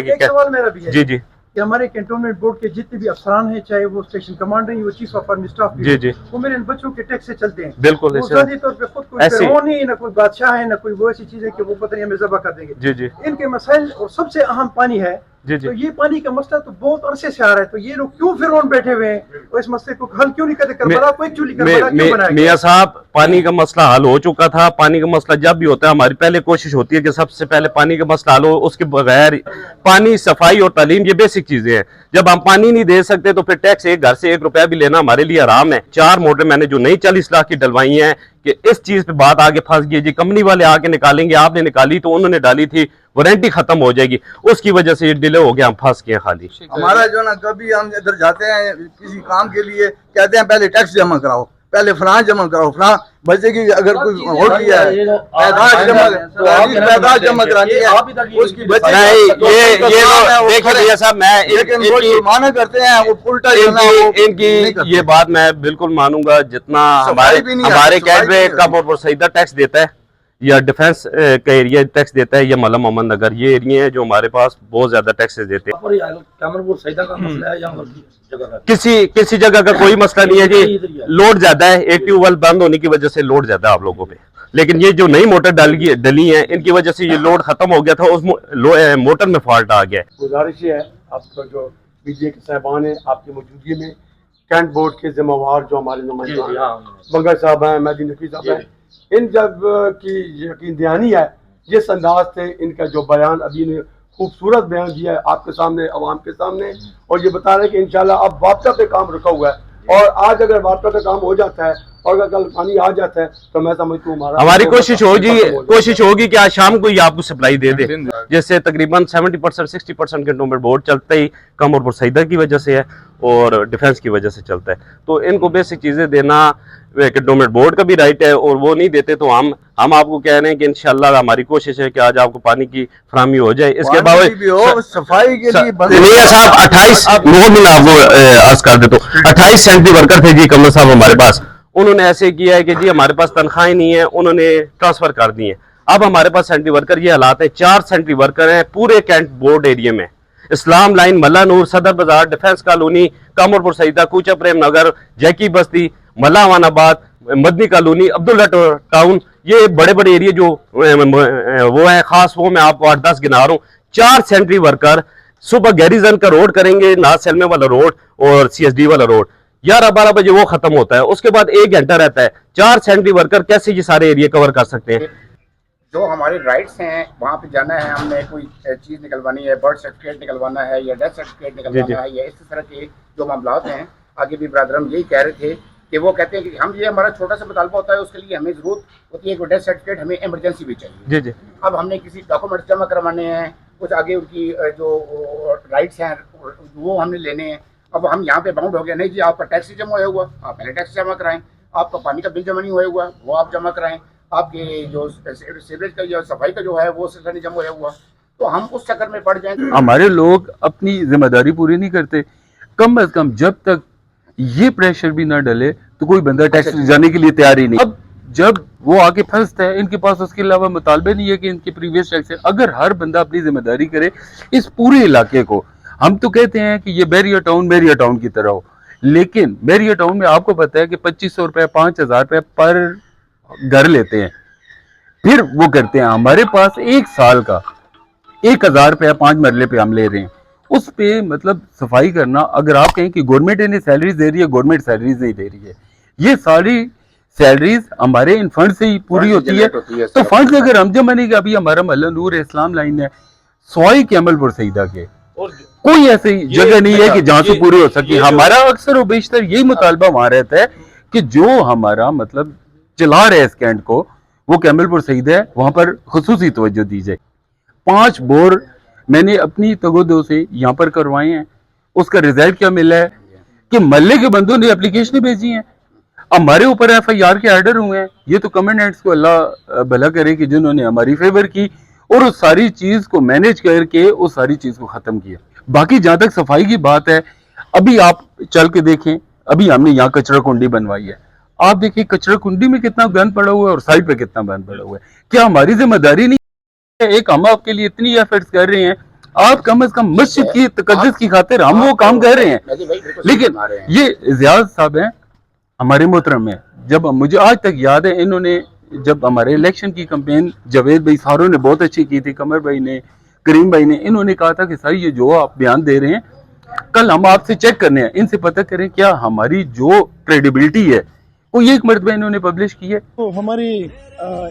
एक सवाल मेरा भी है जी जी कि हमारे कैंटोनमेंट बोर्ड के जितने भी अफसरान हैं, चाहे वो स्टेशन कमांडर हैं, वो चीफ ऑफ आर्मी स्टाफ भी जी जी वो मेरे इन बच्चों के टैक्स से चलते हैं। बिल्कुल वो ज़ाती तौर पे खुद कोई ऐसे फिरौन नहीं, ना कोई बादशाह है, ना कोई वो ऐसी चीज़ है कि वो पता नहीं हमें ज़बह कर देंगे। जी जी इनके मसाइल और सबसे अहम पानी है। जी जी तो ये पानी का मसला तो बहुत अरसे से आ रहा है, तो ये लोग क्यों फिरौन बैठे हुए हैं और इस मसले को हल क्यों नहीं करते? करबला को एक्चुअली करबला क्यों बनाया गया? मियां साहब, पानी का मसला हल हो चुका था। पानी का मसला जब भी होता है, हमारी पहले कोशिश होती है कि सबसे पहले पानी का मसला हल हो। उसके बगैर पानी, सफाई और तालीम ये बेसिक चीजें हैं। जब हम पानी नहीं दे सकते तो फिर टैक्स एक घर से 1 रुपया भी लेना हमारे लिए हराम है। 4 मोटर मैंने जो नई 40 लाख की डलवाई हैं कि इस चीज पे बात आगे फंस गई जी, कंपनी वाले आके निकालेंगे, आपने निकाली तो उन्होंने डाली थी, वारंटी खत्म हो जाएगी, उसकी वजह से ये डिले हो गया, हम फंस गए खाली। हमारा जो ना, कभी हम इधर जाते हैं किसी काम के लिए, कहते हैं पहले टैक्स जमा कराओ, पहले फलां जमा कराओ, फलां बच्चे की अगर कोई हो गया है पैदाश जमा करानी है उसकी बच्चे नहीं, ये देखिए भैया साहब, मैं लेकिन वो जो माना करते हैं वो उल्टा इनकी ये बात मैं बिल्कुल मानूंगा। जितना हमारे कैडरे कम और सईदा टैक्स देता है, या डिफेंस का एरिया टैक्स देता है, या मल्ला मोहम्मद नगर, ये एरिया है जो हमारे पास बहुत ज्यादा टैक्सेस देते हैं। किसी जगह का कोई मसला नहीं है जी, लोड ज्यादा है, एक ट्यूबवेल बंद होने की वजह से लोड ज्यादा है आप लोगों पे। लेकिन ये जो नई मोटर डली है, इनकी वजह से ये लोड खत्म हो गया था, उस मोटर में फॉल्ट आ गया। गुजारिश है आपका, जो बीजे के साहबान है आपकी मौजूदगी में, कैंट बोर्ड के जिम्मेवार जो हमारे नुमाइंदा बंगा साहब हैं, मेहदी नकी साहब हैं, इन जब की यकीन दहानी है, जिस अंदाज से इनका जो बयान अभी ने खूबसूरत बयान दिया है आपके सामने, अवाम के सामने, और ये बता रहे हैं कि इंशाल्लाह अब वापसा पे काम रुका हुआ है, और आज अगर वापसा पे काम हो जाता है और अगर कल पानी आ जाता है तो मैं समझता हूँ हमारी कोशिश होगी कि आज शाम को ही आपको सप्लाई दे दे, जैसे तकरीबन 70% 60% कैंटोनमेंट बोर्ड चलता ही कम और सईदा की वजह से है और डिफेंस की वजह से चलता है। तो इनको बेसिक चीजें देना कैंटोनमेंट बोर्ड का भी राइट है, और वो नहीं देते तो हम आपको कह रहे हैं कि इंशाल्लाह हमारी कोशिश है कि आज आपको पानी की फराहमी हो जाए। इसके बावजूद सफाई के लिए मियां साहब 28 आपको अर्ज कर देता हूँ, 28 सेंट्री वर्कर थे जी कमर साहब हमारे पास। उन्होंने ऐसे किया है कि जी हमारे पास तनख्वाहें नहीं है, उन्होंने ट्रांसफर कर दी है। अब हमारे पास सेंट्री वर्कर ये हालात है, 4 सेंट्री वर्कर हैं पूरे कैंट बोर्ड एरिया में, इस्लाम लाइन, मल्ला नूर, सदर बाजार, डिफेंस कॉलोनी, कमरपुर सईदा, कूचा प्रेम नगर, जैकी बस्ती, मल्ला अमानाबाद, मदनी कॉलोनी, अब्दुल्ला टाउन, ये बड़े बड़े एरिया जो वो है, खास वो मैं आपको 8-10 गिना रहा हूँ। 4 सेंट्री वर्कर सुबह गैरिजन का रोड करेंगे, नाज सलमे वाला रोड और CSD वाला रोड, 11-12 बजे वो खत्म होता है, उसके बाद 1 घंटा रहता है। 4 सेंट्री वर्कर कैसे ये सारे एरिया कवर कर सकते हैं? जो हमारे राइट्स हैं वहाँ पे जाना है, हमने कोई चीज़ निकलवानी है, बर्थ सर्टिफिकेट निकलवाना है या डेथ सर्टिफिकेट निकलवाना है, या इस तरह के जो मामलात हैं। आगे भी ब्रदर हम यही कह रहे थे कि वो कहते हैं कि हम ये हमारा छोटा सा मुतालबा होता है, उसके लिए हमें ज़रूरत होती है कि डेथ सर्टिफिकेट हमें इमरजेंसी भी चाहिए। जी जी। अब हमने किसी डॉक्यूमेंट्स जमा करवाने हैं, कुछ आगे उनकी जो राइट्स हैं वो हमने लेने हैं। अब हम यहाँ पे बाउंड हो गया, नहीं जी आपका टैक्स जमा हुआ हुआ, आप पहले टैक्स जमा कराएं, आपका पानी का बिल जमा नहीं हुआ हुआ वो आप जमा कराएं, आपके जो सीवरेज का या सफाई का जो है वो सिलसिला नहीं जमा हुआ, तो हम उस चक्कर में पड़ जाएंगे। हमारे लोग अपनी जिम्मेदारी पूरी नहीं करते। कम अज कम जब तक ये प्रेशर भी ना डले तो कोई बंदा टैक्स जाने के लिए तैयार ही नहीं। अब जब वो आके फंसता है, इनके पास उसके अलावा मुतालबे नहीं है कि इनके प्रीवियस टैक्स है। अगर हर बंदा अपनी जिम्मेदारी करे इस पूरे इलाके को, हम तो कहते हैं कि ये बैरिया टाउन की तरह हो, लेकिन बैरिया टाउन में आपको पता है कि 2500 रुपये 5000 रुपये पर घर लेते हैं, फिर वो करते हैं। हमारे पास 1 साल का 1000 रुपया 5 मरले पे हम ले रहे हैं, उस पे मतलब सफाई करना। अगर आप कहें कि गवर्नमेंट इन्हें सैलरीज दे रही है, गवर्नमेंट सैलरीज नहीं दे रही है, ये सारी सैलरीज हमारे इन फंड से ही पूरी होती है। तो फंड अगर हम जमा नहीं, अभी हमारा मल्ला नूर इस्लाम लाइन है, सवाई कैमलपुर सईदा के कोई ऐसी जगह नहीं है कि जहां से पूरी हो सके। हमारा अक्सर और बेशतर यही मुतालबा वहां रहता है कि जो हमारा मतलब चला रहे इस कैंट को, वो कैमलपुर सईदा है, वहां पर खुसूसी तवज्जो दी जाए। 5 बोर मैंने अपनी तगोदो से यहाँ पर करवाए हैं, उसका रिजल्ट क्या मिला है कि मल्ले के बंदों ने एप्लीकेशन भेजी हैं, हमारे ऊपर FIR के आर्डर हुए हैं। ये तो कमेंडेंट्स को अल्लाह भला करे कि जिन्होंने हमारी फेवर की और उस सारी चीज को मैनेज करके उस सारी चीज को खत्म किया। बाकी जहां तक सफाई की बात है, अभी आप चल के देखें, अभी हमने यहाँ कचरा कुंडी बनवाई है, आप देखिए कचरा कुंडी में कितना गंद पड़ा हुआ है और साइड पे कितना गंद पड़ा हुआ है। क्या हमारी जिम्मेदारी नहीं है? एक हम आपके लिए इतनी एफर्ट्स कर रहे हैं, آپ کم از کم مسجد کی تقدس کی خاطر ہم وہ کام کر رہے ہیں. لیکن یہ زیاد صاحب ہیں ہمارے محترم ہیں, جب مجھے آج تک یاد ہے انہوں نے جب ہمارے الیکشن کی کمپین جاوید بھائی ساروں نے بہت اچھی کی تھی, قمر بھائی نے, کریم بھائی نے, انہوں نے کہا تھا کہ سر یہ جو آپ بیان دے رہے ہیں کل ہم آپ سے چیک کرنے ہیں, ان سے پتہ کریں کیا ہماری جو کریڈیبلٹی ہے وہ ایک مرتبہ انہوں نے پبلش کی ہے. تو ہمارے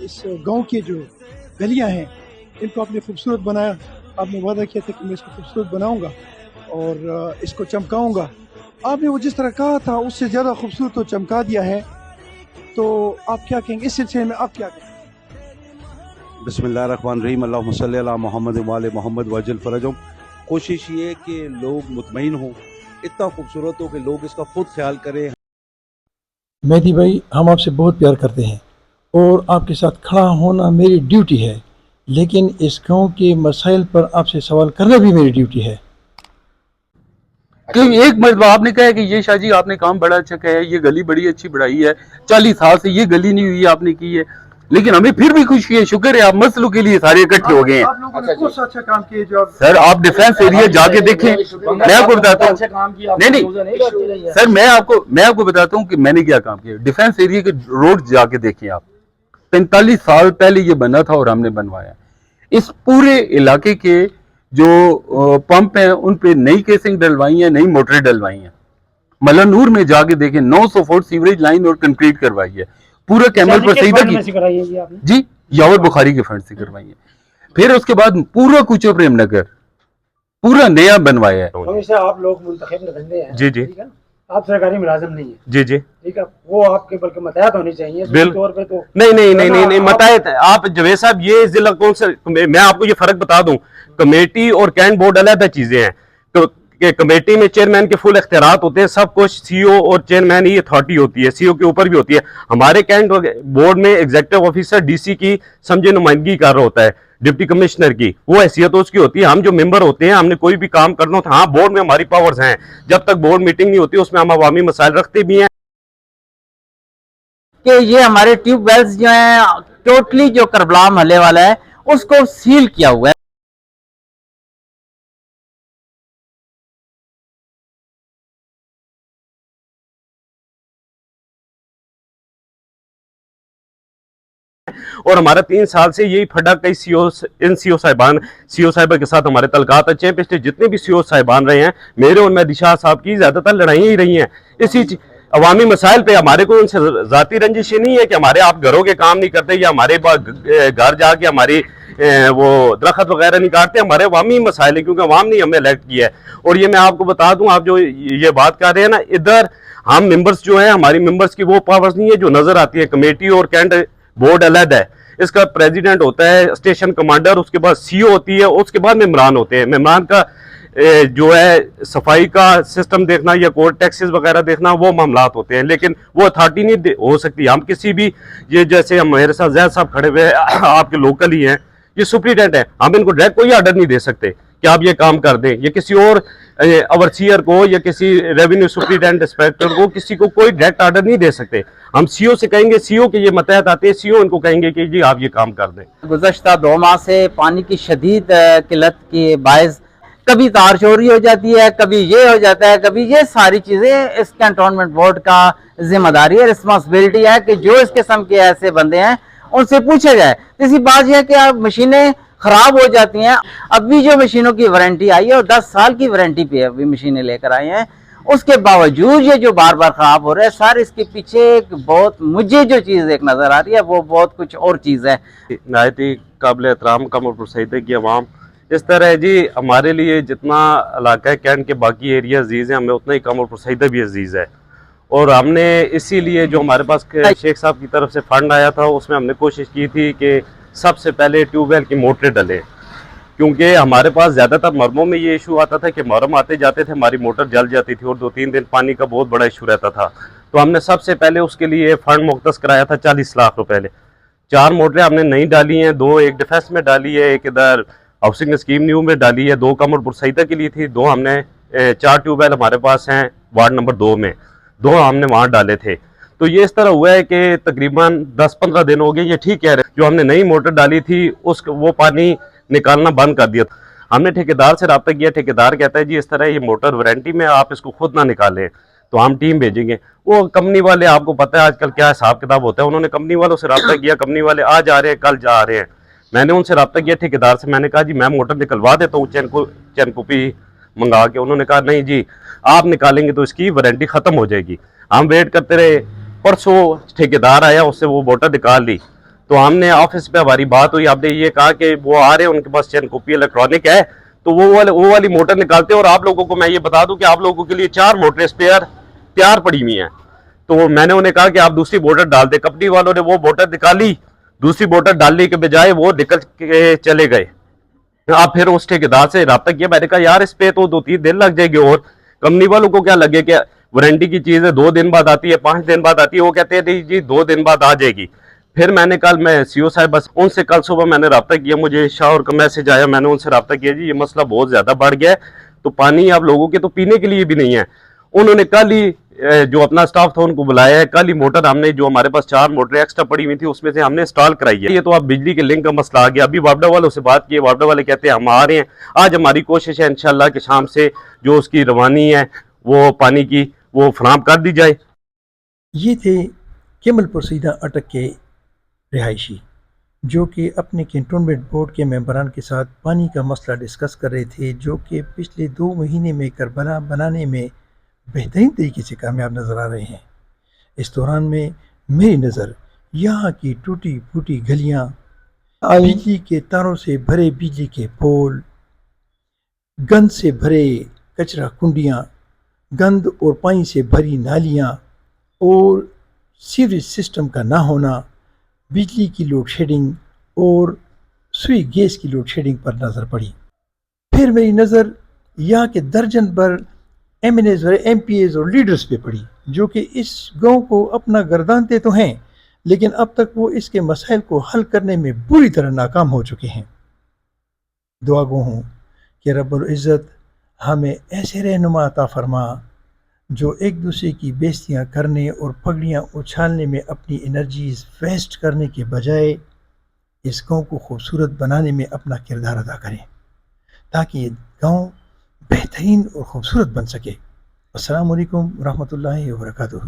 اس گاؤں کے جو گلیاں ہیں ان کو آپ نے خوبصورت بنایا. آپ نے وعدہ کیا تھا کہ میں اس کو خوبصورت بناؤں گا اور اس کو چمکاؤں گا. آپ نے وہ جس طرح کہا تھا اس سے زیادہ خوبصورت تو چمکا دیا ہے. تو آپ کیا کہیں گے اس سلسلے میں, آپ کیا کہیں گے؟ بسم اللہ الرحمن الرحیم. اللہم صلی علی محمد وآل محمد وجل فرجہم. کوشش یہ کہ لوگ مطمئن ہوں, اتنا خوبصورت ہو کہ لوگ اس کا خود خیال کریں. مہدی بھائی ہم آپ سے بہت پیار کرتے ہیں اور آپ کے ساتھ کھڑا ہونا میری ڈیوٹی ہے, لیکن اس گاؤں کے مسائل پر آپ سے سوال کرنا بھی میری ڈیوٹی ہے. کہ ایک مرتبہ آپ نے کہا ہے کہ یہ شاہ جی آپ نے کام بڑا اچھا کیا ہے, یہ گلی بڑی اچھی بڑھائی ہے, 40 سال سے یہ گلی نہیں ہوئی آپ نے کی ہے, لیکن ہمیں پھر بھی خوشی ہے, شکر ہے آپ مسئلوں کے لیے سارے اکٹھے ہو گئے ہیں. آپ لوگوں نے کون سا اچھا کام کیا جو سر آپ ڈیفینس ایریا جا کے دیکھیں, میں آپ کو بتاتا ہوں, نہیں سر میں آپ کو بتاتا ہوں کہ میں نے کیا کام کیا. ڈیفینس ایریا کے روڈ جا کے دیکھیں آپ, 45 سال پہلے یہ بنا تھا اور ہم نے بنوایا. اس پورے علاقے کے جو پمپ ہیں ان پہ نئی کیسنگ ڈلوائی ہیں, نئی موٹریں ڈلوائی ہیں. ملنور میں جا کے دیکھیں 900 فٹ سیوریج لائن اور کنکریٹ کروائی ہے, پورا کیمل پر سیدھا کی جی یاور بخاری کے فنڈ سے کروائی ہے. پھر اس کے بعد پورا کوچہ پریم نگر پورا نیا بنوایا ہے. آپ لوگ منتخب نمائندے ہیں, جی جی, آپ سرکاری ملازم نہیں ہیں, جی جی, ٹھیک ہے, وہ آپ کے بلکہ متحد ہونی چاہیے طور پہ. تو نہیں متحد آپ جوید صاحب, یہ ضلع کون سے, میں آپ کو یہ فرق بتا دوں, کمیٹی اور کینٹ بورڈ علیحدہ چیزیں ہیں. کہ کمیٹی میں چیئرمین کے فل اختیارات ہوتے ہیں, سب کچھ سی او اور چیئرمین ہی اتھارٹی ہوتی ہے, سی او کے اوپر بھی ہوتی ہے. ہمارے کینٹ بورڈ میں ایگزیکٹو آفیسر ڈی سی کی سمجھے نمائندگی کر رہا ہوتا ہے, ڈپٹی کمشنر کی, وہ حیثیت اس کی ہوتی ہے. ہم جو ممبر ہوتے ہیں, ہم نے کوئی بھی کام کرنا ہوتا ہے, ہاں بورڈ میں ہماری پاورز ہیں, جب تک بورڈ میٹنگ نہیں ہوتی اس میں ہم عوامی مسائل رکھتے بھی ہیں. کہ یہ ہمارے ٹیوب ویلز جو ہیں ٹوٹلی جو کربلا محلے والا ہے اس کو سیل کیا ہوا ہے. اور ہمارا 3 سال سے یہی پھڈا کئی سی او صاحبہ کے ساتھ ہمارے تعلقات اچھے ہیں. پچھلے جتنے بھی سی او صاحبان رہے ہیں, میرے اور مہدی شاہ صاحب کی زیادہ تر لڑائیاں ہی رہی ہیں اسی عوامی مسائل پہ. ہمارے کو ان سے ذاتی رنجش نہیں ہے کہ ہمارے آپ گھروں کے کام نہیں کرتے یا ہمارے گھر جا کے ہماری وہ درخت وغیرہ نہیں کاٹتے. ہمارے عوامی مسائل ہیں کیونکہ عوام نے ہمیں الیکٹ کیا ہے. اور یہ میں آپ کو بتا دوں, آپ جو یہ بات کر رہے ہیں نا, ادھر ہم ممبرز جو ہیں, ہماری ممبرز کی وہ پاورز نہیں ہے جو نظر آتی ہے. کمیٹی اور کینٹ بورڈ علیحدہ ہے, اس کا پریزیڈنٹ ہوتا ہے اسٹیشن کمانڈر, اس کے بعد سی او ہوتی ہے, اس کے بعد ممبران ہوتے ہیں. ممبران کا جو ہے صفائی کا سسٹم دیکھنا یا کورٹ ٹیکسز وغیرہ دیکھنا وہ معاملات ہوتے ہیں, لیکن وہ اتھارٹی نہیں ہو سکتی. ہم کسی بھی, یہ جیسے ہم میرے ساتھ زید صاحب کھڑے ہوئے آپ کے لوکل ہی ہیں, یہ سپریڈنٹ ہیں, ہم ان کو ڈائریکٹ کوئی آرڈر نہیں دے سکتے کہ آپ یہ کام کر دیں, یا کسی اور اوورسیئر کو یا کسی ریونیو سپریڈنٹ انسپیکٹر کو, کسی کو کوئی ڈائریکٹ آرڈر نہیں دے سکتے. ہم سی او سے کہیں گے, سی او کے یہ متحد آتے ہیں, سی او ان کو کہیں گے کہ جی آپ یہ کام کر دیں. گزشتہ 2 ماہ سے پانی کی شدید قلت کے باعث کبھی تار چوری ہو جاتی ہے, کبھی یہ ہو جاتا ہے, کبھی یہ ساری چیزیں اس کنٹونمنٹ بورڈ کا ذمہ داری ہے, رسپانسبلٹی ہے کہ جو اس قسم کے ایسے بندے ہیں ان سے پوچھا جائے. اسی بات یہ ہے کہ اب مشینیں خراب ہو جاتی ہیں. ابھی جو مشینوں کی وارنٹی آئی ہے اور 10 سال کی وارنٹی پہ ابھی مشینیں لے کر آئے ہیں, اس کے باوجود یہ جو بار بار خراب ہو رہا ہے, سر اس کے پیچھے ایک بہت مجھے جو چیز ایک نظر آ رہی ہے وہ بہت کچھ اور چیز ہے. نہایت ہی قابل احترام قمر پرسیدہ کی عوام اس طرح ہے جی. ہمارے لیے جتنا علاقہ کینٹ کے باقی ایریا عزیز ہیں, ہمیں اتنا ہی قمر پرسیدہ بھی عزیز ہے. اور ہم نے اسی لیے جو ہمارے پاس شیخ صاحب کی طرف سے فنڈ آیا تھا, اس میں ہم نے کوشش کی تھی کہ سب سے پہلے ٹیوب ویل کی موٹریں ڈلیں, کیونکہ ہمارے پاس زیادہ تر محرموں میں یہ ایشو آتا تھا کہ محرم آتے جاتے تھے, ہماری موٹر جل جاتی تھی اور 2-3 دن پانی کا بہت بڑا ایشو رہتا تھا. تو ہم نے سب سے پہلے اس کے لیے فنڈ مختص کرایا تھا 40 لاکھ روپے. 4 موٹریں ہم نے نہیں ڈالی ہیں, 2 ایک ڈیفینس میں ڈالی ہے, ایک ادھر ہاؤسنگ اسکیم نیو میں ڈالی ہے, 2 قمر پرسیدہ کے لیے تھی, 2 ہم نے 4 ٹیوب ویل ہمارے پاس ہیں وارڈ نمبر 2 میں, 2 ہم نے وہاں ڈالے تھے. تو یہ اس طرح ہوا ہے کہ تقریباً 10-15 دن ہو گئے. یہ ٹھیک کہہ رہے, جو ہم نے نئی موٹر ڈالی تھی وہ پانی نکالنا بند کر دیا تھا. हमने ठेकेदार से रब्ता किया, ठेकेदार कहता है जी इस तरह ये मोटर वारंटी में, आप इसको खुद ना निकालें, तो हम टीम भेजेंगे। वो कंपनी वाले, आपको पता है आजकल क्या हिसाब किताब होता है, उन्होंने कंपनी वालों से रब्ता किया, कंपनी वाले आज आ रहे हैं कल जा रहे हैं। मैंने उनसे रब्ता किया ठेकेदार से, मैंने कहा जी मैं मोटर निकलवा देता हूँ चैन कॉपी मंगा के। उन्होंने कहा नहीं जी आप निकालेंगे तो इसकी वारंटी ख़त्म हो जाएगी। हम वेट करते रहे, परसों ठेकेदार आया, उससे वो मोटर निकाल ली। तो हमने ऑफिस पे हमारी बात हुई, आपने ये कहा कि वो आ रहे हैं, उनके पास चैन कॉपी इलेक्ट्रॉनिक है, तो वो वाली मोटर निकालते हैं। और आप लोगों को मैं ये बता दूं कि आप लोगों के लिए 4 मोटरें स्पेयर तैयार पड़ी हुई हैं। तो मैंने उन्हें कहा कि आप दूसरी मोटर डाल दे। कंपनी वालों ने वो मोटर निकाली, दूसरी मोटर डालने के बजाय वो निकल के चले गए। आप फिर उस ठेकेदार से रब्ता किया, मैंने कहा यार इस पे तो 2-3 दिन लग जाएंगे, और कंपनी वालों को क्या लगे कि वारंटी की चीज़ है 2 दिन बाद आती है, 5 दिन बाद आती है, वो कहते हैं नहीं जी 2 दिन बाद आ जाएगी। फिर मैंने कल, मैं सीओ साहब बस उनसे कल सुबह मैंने रब्ता किया, मुझे शाहौर का मैसेज आया, मैंने उनसे रब्ता किया जी ये मसला बहुत ज़्यादा बढ़ गया है, तो पानी आप लोगों के तो पीने के लिए भी नहीं है। उन्होंने कल ही जो अपना स्टाफ था उनको बुलाया है, कल ही मोटर हमने, जो हमारे पास 4 मोटरें एक्स्ट्रा पड़ी हुई थी उसमें से हमने इंस्टॉल कराई है। ये तो अब बिजली के लिंक का मसला आ गया। अभी वापडा वालों से बात की, वापडा वाले कहते हैं हम आ रहे हैं। आज हमारी कोशिश है इंशाल्लाह कि शाम से जो उसकी रवानी है वो पानी की वो फराहम कर दी जाए। ये थे केमलपुर सीधा अटक के रिहायशी जो कि अपने कैंटोनमेंट बोर्ड के मेंबरान के साथ पानी का मसला डिस्कस कर रहे थे, जो कि पिछले 2 महीने में करबला बनाने में बेहतरीन तरीके से कामयाब नज़र आ रहे हैं। इस दौरान में मेरी नज़र यहाँ की टूटी फूटी गलियाँ, बिजली के तारों से भरे बिजली के पोल, गंद से भरे कचरा कुंडियाँ, गंद और पानी से भरी नालियाँ और सीवरेज सिस्टम का ना होना, बिजली की लोड शेडिंग और सुई गैस की लोड शेडिंग पर नज़र पड़ी। फिर मेरी नज़र यहाँ के दर्जन भर MNAs और MPAs और लीडर्स पे पड़ी, जो कि इस गांव को अपना गर्दानते तो हैं, लेकिन अब तक वो इसके मसाइल को हल करने में बुरी तरह नाकाम हो चुके हैं। दुआ गो हूँ कि रब्बुल इज़्ज़त हमें ऐसे रहनुमा अता फरमा जो एक दूसरे की बेइज्जतियाँ करने और पगड़ियाँ उछालने में अपनी एनर्जीज वेस्ट करने के बजाय इस गांव को खूबसूरत बनाने में अपना किरदार अदा करें, ताकि ये गांव बेहतरीन और ख़ूबसूरत बन सके। अस्सलामु अलैकुम रहमतुल्लाहि व बरकातुहू।